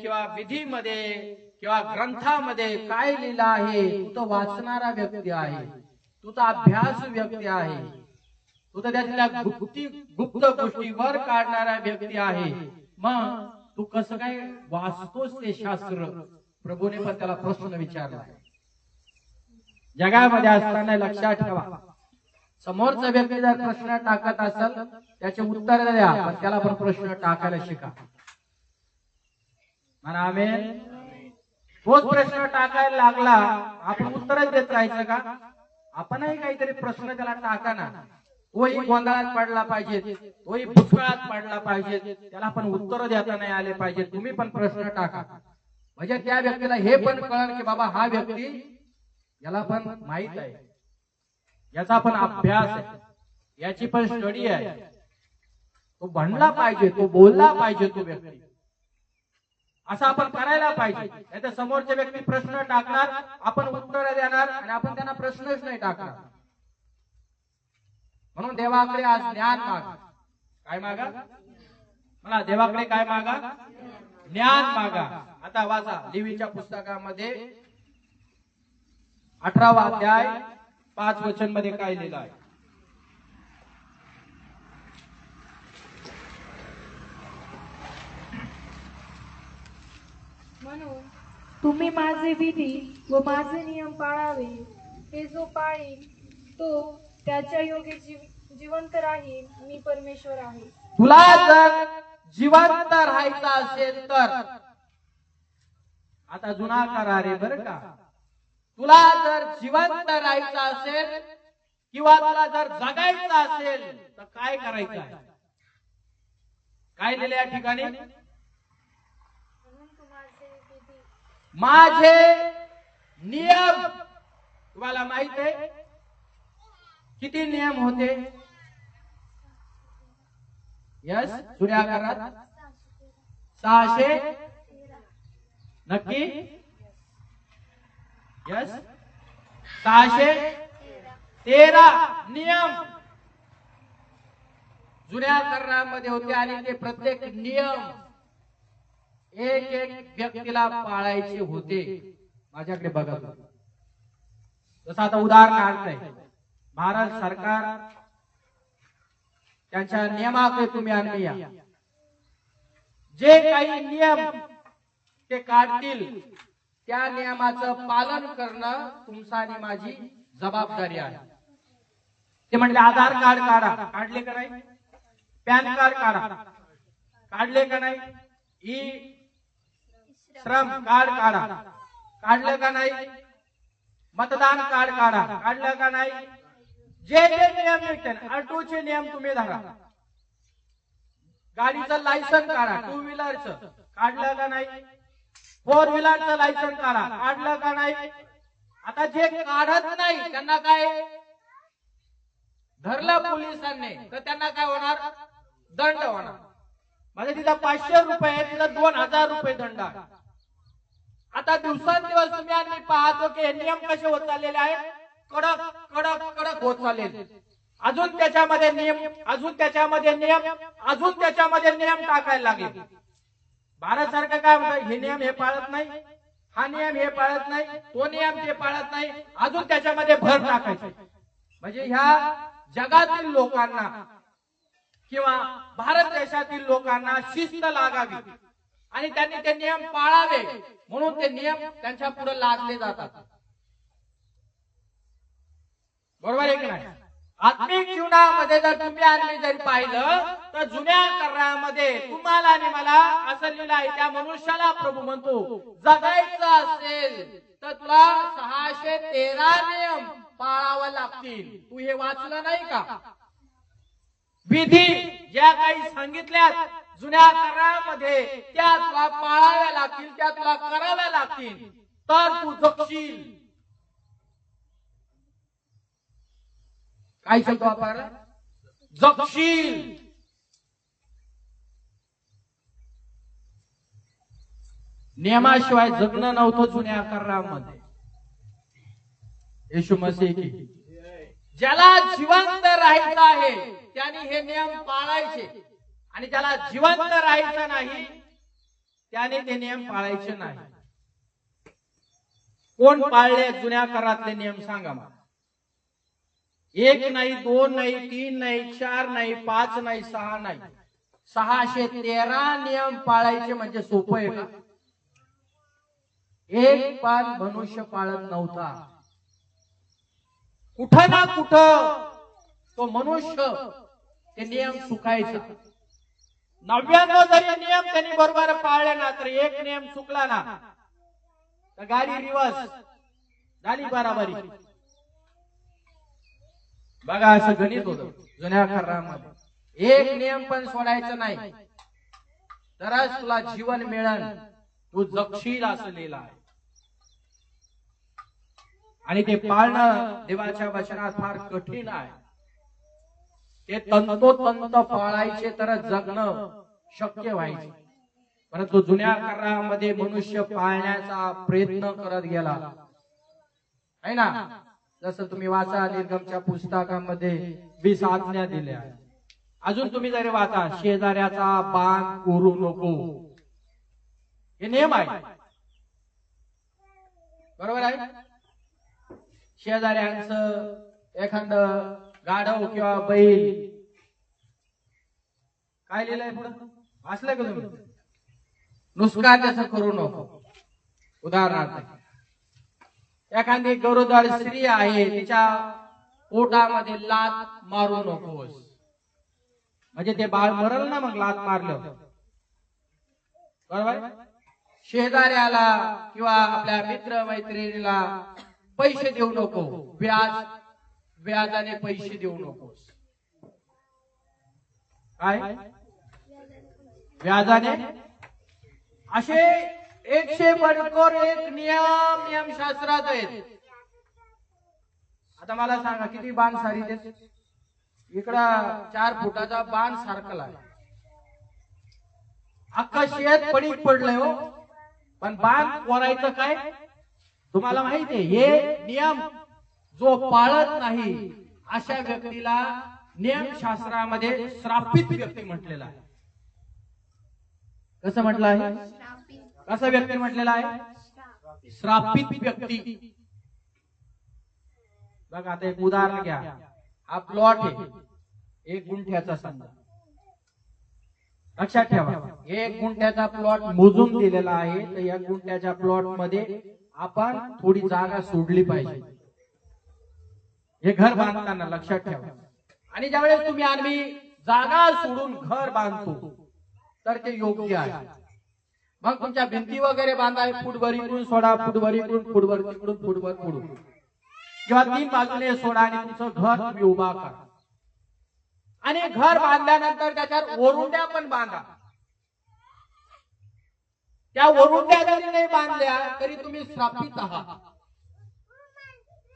किंवा विधीमध्ये किंवा ग्रंथामध्ये काय लिहिलं आहे, तू तर वाचणारा व्यक्ती आहे, तू तर अभ्यास व्यक्ती आहे, तू तर त्यातल्या गुप्त गोष्टीवर काढणारा व्यक्ती आहे, मग तू कसं काय वाचतोस ते शास्त्र? प्रभूने पण त्याला प्रश्न विचारला. जगामध्ये असताना लक्षात ठेवा, समोरचा व्यक्ती जर प्रश्न टाकत असेल त्याचे उत्तर द्या, पण त्याला पण प्रश्न टाकायला शिका. म्हणा आमेन. तोच प्रश्न टाकायला लागला, आपण उत्तरच देत राहायचं का? आपणही काहीतरी प्रश्न त्याला टाका ना. तोही गोंधळात पडला पाहिजे, तोही भुसकाळात पडला पाहिजे, त्याला पण उत्तर देता नाही आले पाहिजे. तुम्ही पण प्रश्न टाका, म्हणजे त्या व्यक्तीला हे पण कळेल की बाबा हा व्यक्ती, याला पण माहित आहे, याचा पण अभ्यास आहे, याची पण स्टडी आहे. तो म्हणला पाहिजे, तो बोलला पाहिजे, तो व्यक्ती असं आपण करायला पाहिजे. नाहीतर समोरच्या व्यक्ती प्रश्न टाकणार, आपण उत्तर देणार आणि आपण त्यांना प्रश्नच नाही टाकणार. म्हणून देवाकडे आज ज्ञान मागा. काय मागा? मला देवाकडे काय मागा? ज्ञान मागा. आता वाचा लेवीच्या पुस्तकामध्ये 18वा अध्याय 5 वचन मध्ये काय लिहिलं आहे? म्हणून तुम्ही माझे विधी व माझे नियम पाळावे. हे जो पाळील तो त्याच्या योगे जिवंत राहील. मी परमेश्वर आहे. तुला जर जिवंत राहायचं असेल तर, आता जुना करार आहे बरं का, तुला जर जिवंत राहायचं असेल किंवा तुला जर जगायचं असेल तर काय करायचं आहे? काय दिले या ठिकाणी? माझे नियम. तुम्हाला माहित आहे किती नियम होते? यस, सूर्याकारात 600. नक्की? यस, 613 नियम जुन्या करारामध्ये होते आणि ते प्रत्येक नियम एक एक व्यक्तीला पाळायचे होते. माझ्याकडे बघा, जसं आता उदाहरणार्थ आहे, भारत सरकार त्यांच्या नियमाकडे तुम्ही आणून या. जे काही नियम ते काढतील त्या नियमाचं पालन करणं तुमचा आणि माझी जबाबदारी आहे. ते म्हणजे आधार कार्ड काढा, काढले का नाही? पॅन कार्ड काढा, काढले का नाही? ई श्रम कार्ड काढा, काढलं का नाही? मतदान कार्ड काढा, काढलं का नाही? जे जे नियम निघतील, ऑटोचे नियम तुम्ही धरा. गाडीचं लायसन काढा, 2 व्हीलरचं, काढलं का नाही? 4 व्हीलरचं लायसन काढा, काढलं का नाही? आता जे काढत नाही त्यांना काय धरलं पोलिसांनी तर त्यांना काय होणार? दंड होणार. म्हणजे तिथं 500 रुपये, तिथं 2000 रुपये दंड आहे. आता दिवसेंदिवस तुम्ही आणि पाहतो की हे नियम कसे होत चाललेले आहेत? कडक कडक कडक होत चाललेले. अजून त्याच्यामध्ये नियम, अजून त्याच्यामध्ये नियम, अजून त्याच्यामध्ये नियम टाकायला लागले. भारत सरकार काय म्हणतात? हे नियम हे पाळत नाही, हा नियम हे पाळत नाही, तो नियम हे पाळत नाही, अजून त्याच्यामध्ये भर टाकायची. म्हणजे ह्या जगातील लोकांना किंवा भारत देशातील लोकांना शिस्त लागावी आणि त्यांनी ते नियम पाळावे म्हणून ते नियम त्यांच्या पुढे लादले जातात. बरोबर आहे की नाही? आत्मिक जीवनामध्ये जर तुम्ही आणि जर पाहिलं तर जुन्या करारामध्ये तुम्हाला आणि मला असं लिहिलं आहे, त्या मनुष्याला प्रभू म्हणतो जगायचं असेल तर तुला 613 नियम पाळावे लागतील. तू हे वाचलं नाही का? विधी ज्या काही सांगितल्यात जुन्या करारामध्ये त्या तुला पाळाव्या लागतील, त्या तुला कराव्या लागतील, तर तू जगशील. काय शब्द वापरला? जगशील. नियमाशिवाय जगणं नव्हतं जुन्या करारामध्ये. येशू मसीह की. ज्याला जिवंत राहायचं आहे त्याने हे नियम पाळायचे आणि ज्याला जिवंत राहायचं नाही त्याने ते नियम पाळायचे नाही. कोण पाळले जुन्या करातले नियम सांगा मला. 1 नाही, 2 नाही, 3 नाही, 4 नाही, 5 नाही, 6 नाही, 613 नियम पाळायचे म्हणजे सोपं आहे का? एक पण मनुष्य पाळत नव्हता. कुठं ना कुठं तो मनुष्य ते नियम चुकायचा. 99 जरी नियम त्यांनी बरोबर पाळले ना, तर एक नियम चुकला ना तर गाडी रिवर्स झाली बराबरी. बघा असं गणित होतं जुन्या करामध्ये. एक नियम पण सोडायचा नाही, तरच तुला जीवन मिळेल, तू जगशील असं लिहिलं आहे. आणि ते पाळणं देवाच्या वचनात फार कठीण आहे. ते तंतोतंत पाळायचे तर जगणं शक्य व्हायचे. परंतु जुन्या करामध्ये मनुष्य पाळण्याचा प्रयत्न करत गेला आहे ना. जसं तुम्ही वाचा निर्गमच्या पुस्तकामध्ये 20 आज्ञा दिल्या. अजून तुम्ही जरी वाचा, शेजाऱ्याचा बाण करू नको, हे नियम आहे. बरोबर आहे. शेजाऱ्यांचं एखादं गाढव किंवा बैल, काय लिहिलंय पुढं वाचलंय का तुम्ही? नुसकान त्याचं करू नको. उदाहरणार्थ एखादी गरोदर स्त्री आहे, तिच्या पोटामध्ये लात मारू नकोस, म्हणजे ते बाळ मरल ना मग लात मारलं. बरोबर. शेजाऱ्याला किंवा आपल्या मित्र मैत्रिणीला पैसे देऊ नको, व्याजाने पैसे देऊ नकोस. काय व्याजाने? असे 100 बडकर एक नियम शास्त्रात आहेत. आता मला सांगा किती बाण सारी देत? इकडं 4 फुटाचा बाण सारखला आहे. अख्खा शेत पडीक पडलंय हो, पण बाण कोरायचं काय तुम्हाला माहिती आहे? हे नियम जो पाळत नाही अशा व्यक्तीला नियमशास्त्रामध्ये श्रापित व्यक्ती म्हटलेला आहे. कसं म्हटलं आहे? कसं व्यक्ती म्हटलेला आहे? श्रापित व्यक्ती. बघा आता एक उदाहरण घ्या. हा प्लॉट आहे 1 गुंठ्याचा समजा. लक्षात ठेवा, 1 गुंठ्याचा प्लॉट मोजून दिलेला आहे. तर या गुंठ्याच्या प्लॉट मध्ये आपण थोडी जागा सोडली पाहिजे, हे घर बांधताना लक्षात ठेवा. आणि ज्यावेळेस तुम्ही आम्ही जागा सोडून घर बांधतो तर ते योग्य आहे. मग तुमच्या भिंती वगैरे बांधाय फुटभर इकडून सोडा, फुटभर इकडून, फुटभर तिकडून, फुटभर पुढून, किंवा 3 बाजूने सोडा आणि तुमचं घर तुम्ही उभा करा. आणि घर बांधल्यानंतर त्याच्यावर वरुंड्या पण बांधा. त्या वरुंड्या जरी नाही बांधल्या तरी तुम्ही श्रापित आहात.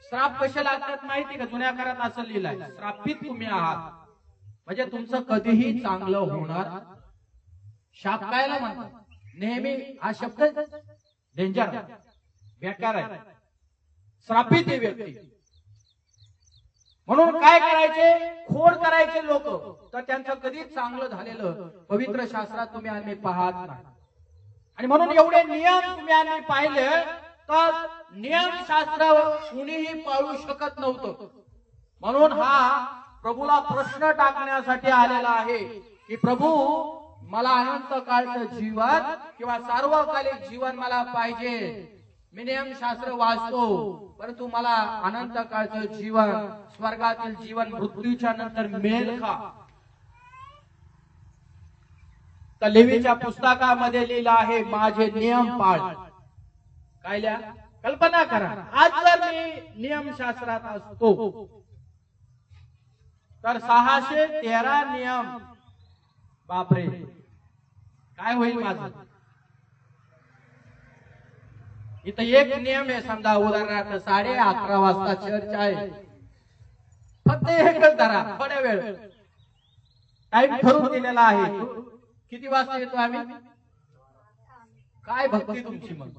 श्राप कसे लागतात माहिती का? जुन्या काळात असं लिहिलंय, श्रापित तुम्ही आहात म्हणजे तुमचं कधीही चांगलं होणार. शाप कायला म्हणतात? नेहमी हा शब्द डेंजर बेकार आहे. श्रापित ही व्यक्ती. म्हणून काय करायचे? खोड करायचे लोक, तर त्यांचं कधीच चांगलं झालेलं पवित्र शास्त्रात तुम्ही आम्ही पाहत नाही. आणि म्हणून एवढे नियम तुम्ही आम्ही पाहिले, तर नियमशास्त्र कुणीही पाळू शकत नव्हतं. म्हणून हा प्रभूला प्रश्न टाकण्यासाठी आलेला आहे की प्रभू, मला अनंत काळचं जीवन किंवा सार्वकालिक जीवन मला पाहिजे. मी नियमशास्त्र वाचतो, परंतु मला अनंत काळचं जीवन, स्वर्गातील जीवन मृत्यूच्या नंतर मिळेल का? तर लेवीच्या पुस्तकामध्ये लिहिलं आहे, माझे नियम पाळ. काय लिहा? कल्पना करा, आज जर मी नियमशास्त्रात असतो तर 613 नियम, बापरे काय होईल माझं? इथं एक नियम आहे समजा, उदाहरणार्थ 11:30 वाजता चर्च आहे, फक्त एकच धरा, थोड्या वेळ टाइम ठरवून दिलेला आहे. किती वाजता येतो आम्ही? काय भक्ती तुमची मग?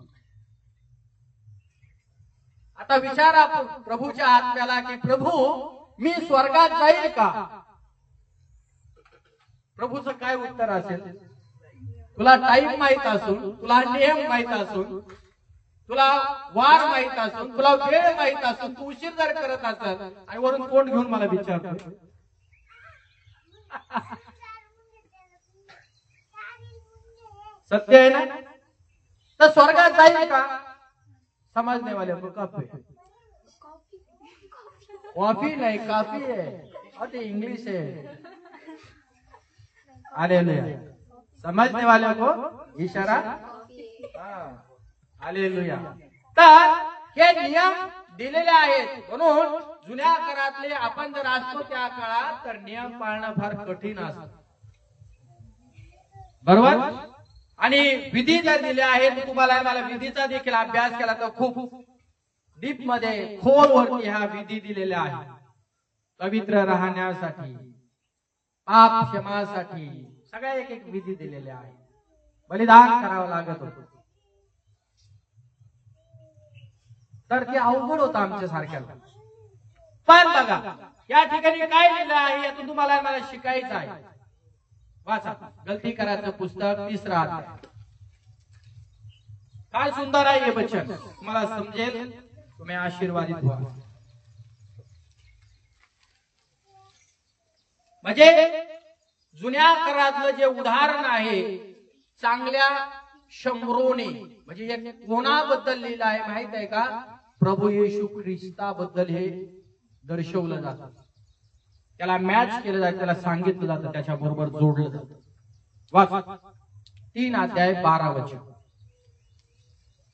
आता विचारा प्रभूच्या आत्म्याला की प्रभू, मी स्वर्गात जाईल का? प्रभूचं काय उत्तर असेल? तुला टाईम माहित असून, तुला नियम माहित असून, तुला वार माहित असून, तुला वेळ माहित असून तू उशीर जर करत असत आणि वरून तोंड घेऊन मला विचारतो, सत्य आहे ना? तर स्वर्गात जाईल का? समजने वाले को कॉफी, कॉफी नहीं काफी है, और इंग्लिश है। हालेलुया। समझने वाले को इशारा, हालेलुया। तर हे नियम दिलेले आहेत, म्हणून जुन्या काळातले आपण जर असतो त्या काळात तर नियम पाळणं फार कठीण असतं, बरोबर? आणि विधी जर दिले आहेत, तुम्हाला मला विधीचा देखील अभ्यास केला तर खूप डीप मध्ये खोलवरती ह्या विधी दिलेल्या आहेत. पवित्र राहण्यासाठी, पाप क्षमासाठी सगळ्या एक एक विधी दिलेल्या आहेत. बलिदान करावं लागत होतं, तर ते अवघड होतं आमच्या सारख्याला. पण बघा या ठिकाणी काय लिहिलं आहे यातून तुम्हाला मला शिकायचं आहे. वाचा गलती करायचं पुस्तक 3रा अध्याय. काय सुंदर आहे हे वचन, तुम्हाला समजेल, तुम्ही आशीर्वादित व्हा. म्हणजे जुन्या काळातलं जे उदाहरण आहे चांगल्या शंभरोने, म्हणजे हे कोणाबद्दल लिहिलं आहे माहित आहे का? प्रभू येशू ख्रिस्ताबद्दल हे दर्शवलं जातं, त्याला मॅच केलं जातं, त्याला सांगितलं जातं, त्याच्या बरोबर जोडलं जातं. वाच 3 अध्याय 12 वचन.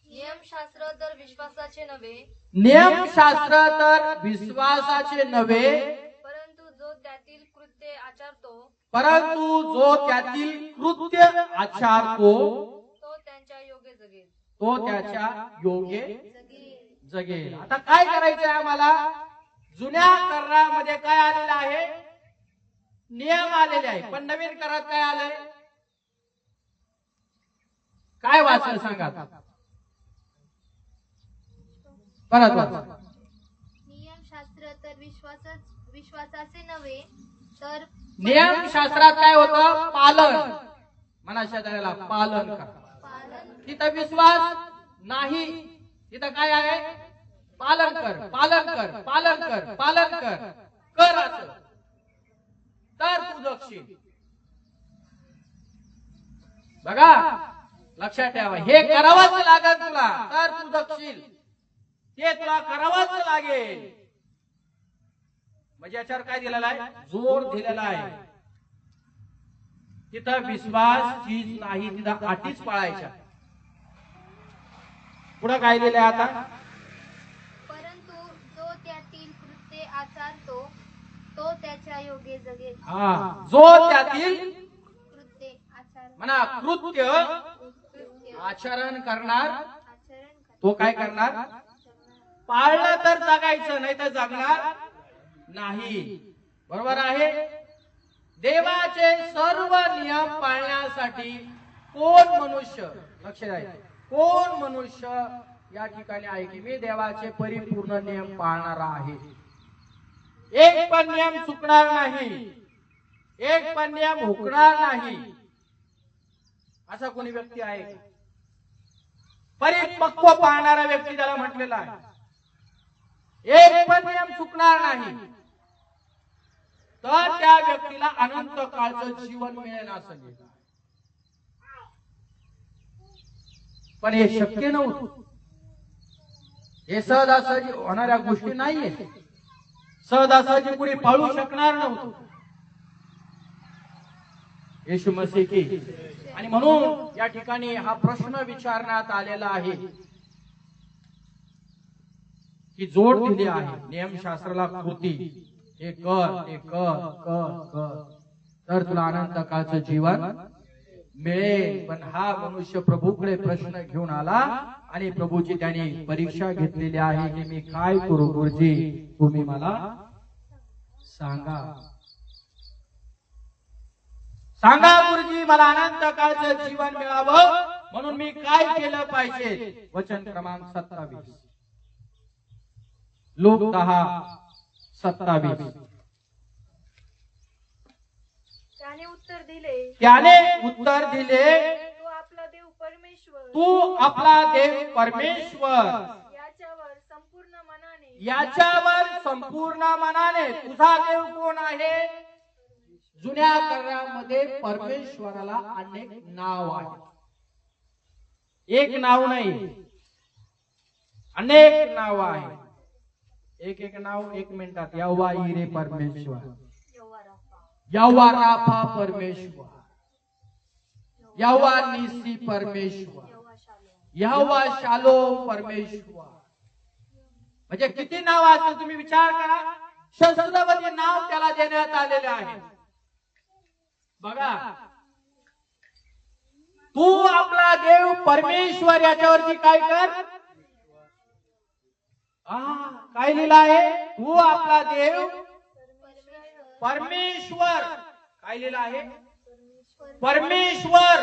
नियमशास्त्र तर विश्वासाचे नव्हे, नियमशास्त्र तर विश्वासाचे नव्हे, परंतु जो त्यातील कृत्ये आचरतो, परंतु जो त्यातील कृत्य आचरतो तो त्यांच्या योगे जगेल, तो त्याच्या योगे जगेल. जगेल. आता काय करायचंय आम्हाला? जुन्या करारामध्ये काय आलेलं आहे? नियम आलेले आहे, पण नवीन करारात काय आलंय? काय वाचलं सांगा परत वाचा. नियमशास्त्र तर विश्वासाचे नव्हे, तर नियमशास्त्रात काय होतं? पालन. म्हणा शेजाऱ्याला पालन करा. तिथं विश्वास नाही, तिथं काय आहे? पालन कर, पालन कर, पालन कर, पालन कर, कर असं तर तू जगशील. बघा लक्षात ठेवा, हे करावंच लागेल तुला तर तू जगशील, ते तुला करावंच लागेल. म्हणजे याच्यावर काय दिलेला आहे? जोर दिलेला आहे. तिथं विश्वास चीज नाही, तिथं अटीच पाळायच्या. पुढे काय दिलंय आता? परंतु जो त्यातील कृत्ये आचरतो तो त्याच्या योगे जगेल. हा, जो त्यातील कृत्ये आचरण, म्हणा कृत्य आचरण करणार, तो काय करणार? पाळलं तर जगायचं, नाही तर जगणार नाही. बरोबर आहे? देवाचे सर्व नियम पाळण्यासाठी कोण मनुष्य, लक्ष द्यायचं, कोण मनुष्य या ठिकाणी आहे की मी देवाचे परिपूर्ण नियम पाळणारा आहे, एक पण नियम चुकणार नाही, एक पण नियम हुकणार नाही, असा कोणी व्यक्ती आहे? परिपक्व पाळणारा व्यक्ती त्याला म्हटलेला आहे. एक पण नियम चुकणार नाही, तर त्या व्यक्तीला अनंत काळचं जीवन मिळेल असं लिहिलं. पण हे शक्य नव्हतं, हे सहजासहजी होणाऱ्या गोष्टी नाहीये, सहजासहजी कुणी पाळू शकणार नव्हतं. येशू मसीह की. आणि म्हणून या ठिकाणी हा प्रश्न विचारण्यात आलेला आहे की जोड दिली आहे नियमशास्त्राला कृती, हे कर, हे कर, कर, कर, तर तुला अनंत काळचं जीवन मिळेल. पण हा मनुष्य प्रभूकडे प्रश्न घेऊन आला आणि प्रभूची त्याने परीक्षा घेतलेली आहे की मी काय करू गुरुजी, तुम्ही मला सांगा, सांगा गुरुजी, मला अनंत काळचं जीवन मिळावं म्हणून मी काय केलं पाहिजे? वचन क्रमांक 27, लूक 10:27. त्याने उत्तर दिले, त्याने उत्तर दिले, तू आपला देव परमेश्वर याच्यावर संपूर्ण मनाने तुझा देव कोण आहे? जुन्या करारामध्ये परमेश्वराला अनेक नाव आहेत. एक नाव नाही, अनेक नाव आहे. एक एक नाव 1 मिनिटात. यहोवा इरे परमेश्वर, यहोवा राफा परमेश्वर, यहोवा निसी परमेश्वर, यहोवा शालोम परमेश्वर. म्हणजे किती नाव असतील तुम्ही विचार करा. सहस्रावधी नाव त्याला देण्यात आलेले आहे. बघा, तू आपला देव परमेश्वर याच्यावरती काय कर. काय लिहिलं आहे? तू आपला देव परमेश्वर. काय लिहिलं आहे? परमेश्वर.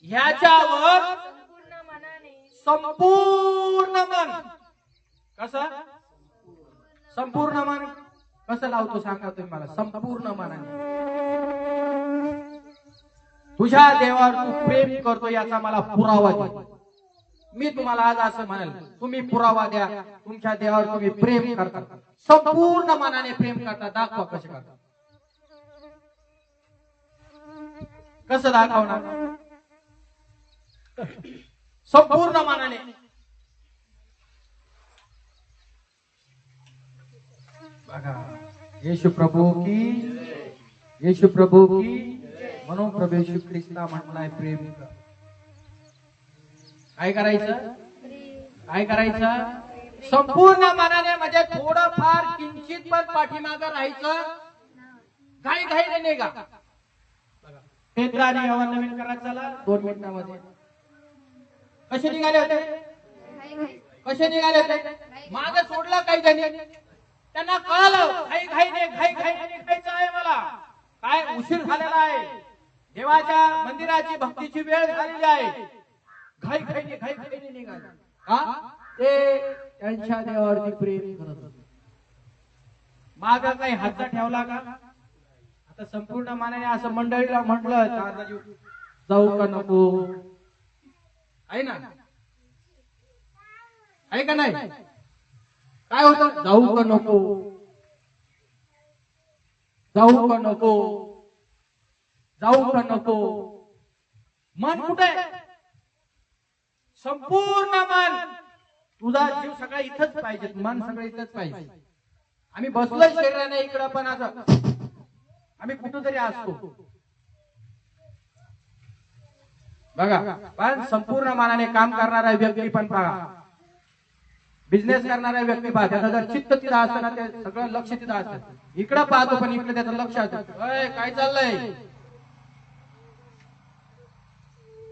ह्याच्यावर संपूर्ण मन. कसं संपूर्ण मन कसं लावतो सांगा तुम्ही मला. संपूर्ण मनाने तुझ्या देवावर तू प्रेम करतो याचा मला पुरावा दे. मी तुम्हाला आज असं म्हणाल, तुम्ही पुरावा द्या तुमच्या देवावर तुम्ही प्रेम करता, संपूर्ण मनाने प्रेम करता. दाखवा कसे करता. कसं दाखवणार? संपूर्ण मनाने. बघा, येशू प्रभू की, येशू प्रभू की. म्हणून प्रभू येशू ख्रिस्ता म्हटलाय प्रेम कर. काय करायचं? काय करायचं? संपूर्ण मनाने. म्हणजे थोडंफार किंचित पण पाठीमागं राहायचं. घाई घाई नाही का? पेत्र आणि योहान नवीन करायचं. चला 2 मिनिटांमध्ये. कसे निघाले होते? कसे निघाले होते? मागं सोडलं काही जणी. त्यांना कळलं घाई घाईने निघायचं आहे मला. काय उशीर झालेला आहे. देवाच्या मंदिराची भक्तीची वेळ झालेली आहे. घाई घाईने निघाले. का? ते त्यांच्या देवावरती प्रेम करत होते. मागं काही हात ठेवला का? आता संपूर्ण मानाने असं मंडळीला म्हटलं जाऊ का नको? आहे ना? आहे का नाही? काय होतं? जाऊ का नको? जाऊ का नको? जाऊ का नको? मन कुठे? संपूर्ण मन. तुझा जीव सगळा इथंच पाहिजे, मन सगळं इथंच पाहिजे. आम्ही बसलोय शरीराने इकडं, पण असं आम्ही कुठंतरी असतो. बघा, पण संपूर्ण मनाने काम करणारा व्यक्ती पण पहा, बिझनेस करणारा व्यक्ती पहा, त्याचं जर चित्त तिथं असतं ना, ते सगळं लक्ष तिथं असतं. इकडं पाहतो पण इकडे त्याचं लक्ष असतं. काय चाललंय?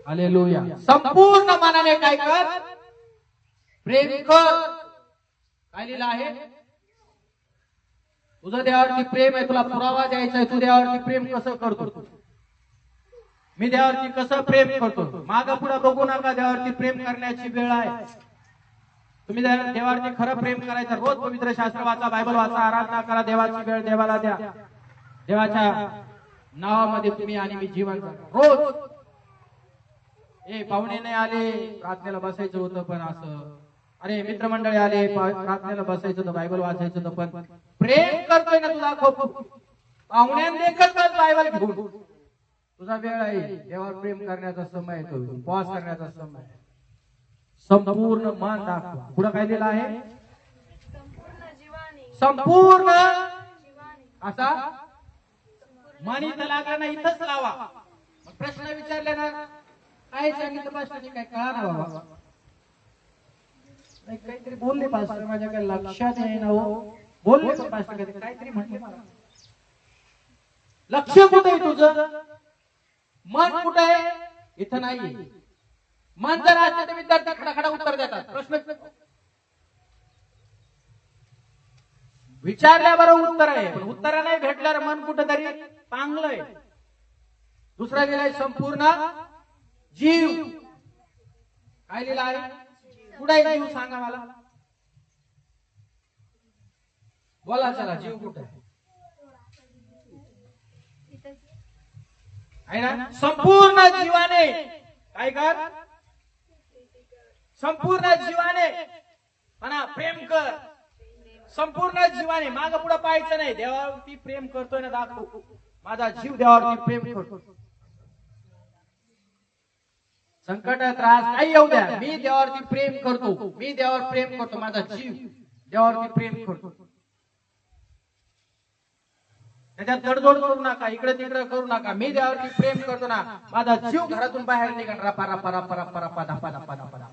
हालेलुया. संपूर्ण मनाने काय कर? प्रेम कर. काय लिहिलं आहे? तुझं देवावरती प्रेम आहे, तुला पुरावा द्यायचा आहे. तू देवावरती प्रेम कसं करतो? मी देवावरती कसं प्रेम करतो? मागं पुढे बघू नका. देवावरती प्रेम करण्याची वेळ आहे. तुम्ही देवावरती खरं प्रेम करायचं. रोज पवित्र शास्त्र वाचा, बायबल वाचा, आराधना करा. देवाची वेळ देवाला द्या. देवाच्या नावामध्ये तुम्ही आणि मी जीवन करा रोज. पाहुणे नाही आले, प्रार्थनेला बसायचं होतं, पण असं. अरे मित्रमंडळी आले, प्रार्थनेला बसायचं होतं, बायबल वाचायचं होतं, पण प्रेम करतोय ना तुला खूप. पाहुण्यांदेखत बायबल घेऊन. तुझा वेळ आहे देवावर प्रेम करण्याचा समय, तो उपवास करण्याचा समय. संपूर्ण मन दाखवा. पुढे काय लिहिलं आहे? संपूर्ण असा मन इथं लागला ना, इथंच लावा. प्रश्न विचारले ना, काय सांगितलं पास्टरने? काय कळा ना बाबा. काहीतरी बोलले पास्टर, माझ्या काय लक्षात आहे ना. हो बोलले पण पास्टर काहीतरी म्हटले मला. लक्ष कुठे आहे तुझं? मन कुठे आहे? इथं नाही. मन जर असते तर विद्यार्थी खडाखडा उत्तर देतात. प्रश्न विचारल्याबरोबर उत्तर आहे, पण उत्तर नाही भेटल्यावर मन कुठेतरी पांगलंय. दुसरा लिहिलाय संपूर्ण जीव. काय लिहिलं आहे? कुठे जीव सांगा मला. बोला चला, जीव कुठे? आहे ना? संपूर्ण जीवाने काय कर, संपूर्ण जीवाने म्हणा प्रेम कर. संपूर्ण जीवाने माग पुढे पाहायचं नाही. देवावरती प्रेम करतोय ना दाखव. माझा जीव देवावरती प्रेम करतो. संकट त्रास काही येऊ द्या, मी देवावरती प्रेम करतो. मी देवावर प्रेम करतो. माझा जीव देवावरती प्रेम करतो. त्याच्यात तडजोड करू नका, इकडे तिकडे करू नका. मी देवावरती प्रेम करतो ना, माझा जीव घरातून बाहेर निघणार. रपा रपा रपा रपा रपा धपा धपा धपा धपा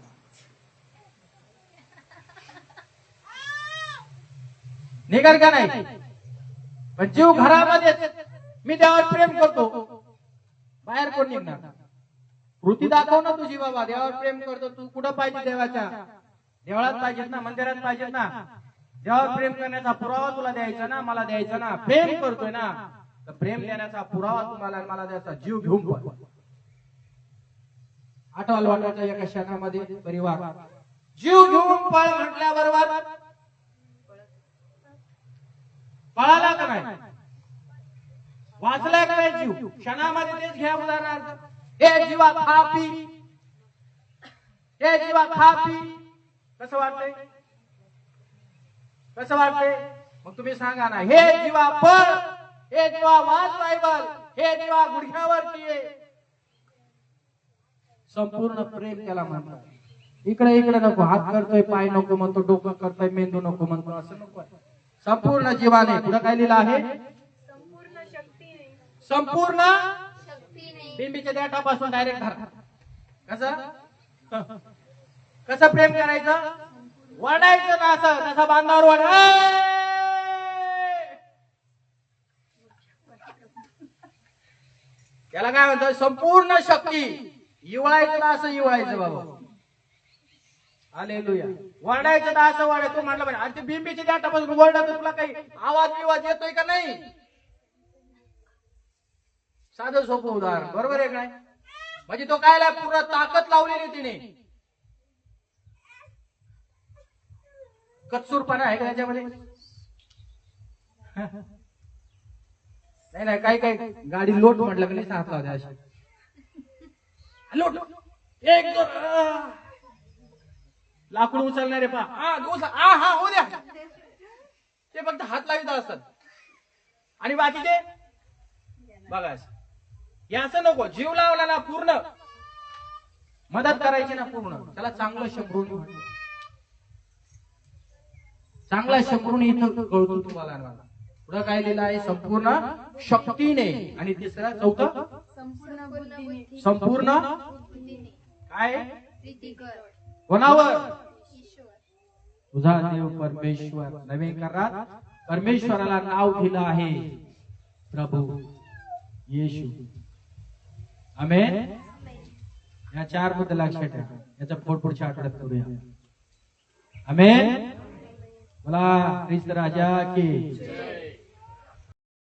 निघाल का नाही? पण जीव घरामध्ये मी देवावर प्रेम करतो, बाहेर कोण निघणार? कृती दाखव ना तुझी बाबा. देवावर प्रेम करतो तू, कुठं पाहिजे? देवाच्या देवळात पाहिजेत ना, मंदिरात पाहिजेत ना. देवावर प्रेम करण्याचा पुरावा तुला द्यायचा ना, मला द्यायचा ना. प्रेम करतोय ना, तर प्रेम देण्याचा पुरावा तुम्हाला मला द्यायचा. जीव घेऊन पळ. आठवाल वाटायच्या एका क्षणामध्ये परिवार जीव घेऊन पळ म्हटल्याबरोबर पळाला का नाही? वाचलाय का नाही जीव? क्षणामध्ये तेच घ्या उदाहरणार्थ. हे जीवा खा पी, हे जीवा खा पी. कसं वाटतंय? कसं वाटतंय? मग तुम्ही सांगा ना. हे जीवा पळ, हे जीवा वाच बायबल, हे जीवा गुडघ्यावरती ये. संपूर्ण प्रेम त्याला म्हणतात. इकडे इकडे नको. हात करतोय, पाय नको म्हणतो, डोकं करतोय, मेंदू नको म्हणतो, असं नको. संपूर्ण जीवाने. पुढे काय लिहिलं आहे? संपूर्ण शक्तीने. संपूर्ण शक्तीने. बिंबीच्या देठापासून डायरेक्ट धरा. कसं कसं प्रेम करायचं? वडायचं ना असं. तसा बांधावर वड. त्याला काय म्हणतात? संपूर्ण शक्ती. इवळायचं ना असं इवळायचं बाबा. हालेलुया. वरडायचं ना असं वरडायचं. तू म्हटलं पाहिजे. आणि ते बिंबीच्या देठापासून वरडा तर तुला काही आवाज बिवाज येतोय का नाही? साधं सोपं उदाहरण. बरोबर आहे काय? म्हणजे तो काय पूर्ण ताकद लावलेली तिने. कत्सूरपणा आहे का त्याच्यामध्ये? नाही नाही. काही काही गाडी लोट म्हटलं की नाही हात लावते अशी. लोट एक दोन. लाकूड उचलणारे पा हा हो द्या. ते फक्त हात लावित असतात आणि बाकीचे बघा. याचं नको. जीव लावला ना पूर्ण मदत करायची ना पूर्ण. त्याला चांगलं शंभरून, चांगला शंभरून इथं कळतो तुम्हाला. पुढं काय लिहिलं आहे? संपूर्ण शक्तीने. आणि तिसरा चौथं संपूर्ण बुद्धीने. संपूर्ण बुद्धीने. काय? प्रीती कर. कोणावर? ईश्वर. तुझा देव परमेश्वर. नवीन करारात परमेश्वराला नाव दिलं आहे प्रभू येशू. आमेन. या 4 बद्दल लक्षात ठेवा. याचा पुढच्या आठवड्यात करूया. आमेन. मला ख्रिस्त राजा की